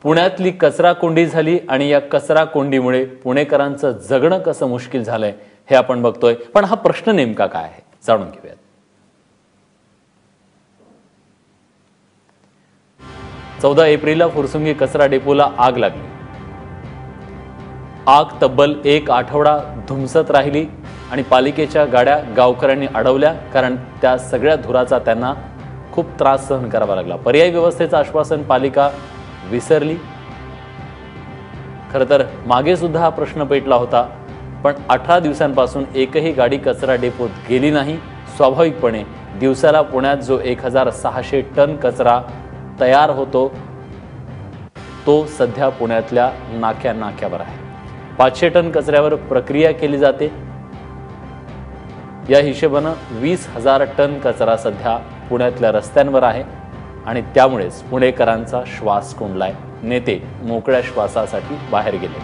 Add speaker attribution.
Speaker 1: पुण्यातली कचरा कोंडी झाली आणि या कचरा कोंडीमुळे पुणेकरांचं जगणं कसं मुश्किल झालंय हे आपण बघतोय। पण हा प्रश्न नेमका काय आहे जाणून घेऊयात। 14 एप्रिलला फुरसुंगी कचरा डेपोला आग लागली। आग तब्बल 1 आठवडा धुमसत राहिली आणि पालिकेच्या गाड्या गावकऱ्यांनी अडवल्या, कारण त्या सगळ्या धुराचा त्यांना खूप त्रास सहन करावा लागला। पर्यायी व्यवस्थेचं आश्वासन पालिका विसरली। खरं तर मागे सुद्धा हा प्रश्न पेटला होता, पण 18 दिवसांपासून एकही गाडी कचरा डेपोत गेली नाही। स्वाभाविकपणे दिवसाला पुण्यात जो 1600 टन कचरा तयार होतो तो सध्या पुण्यातल्या नाक्यावर आहे। 500 टन कचऱ्यावर प्रक्रिया केली जाते। या हिशोबाने 20,000 टन कचरा सध्या पुण्यातल्या रस्त्यांवर आहे आणि त्यामुळेच पुणेकरांचा श्वास कोंडलाय। नेते मोकळ्या श्वासासाठी बाहेर गेले।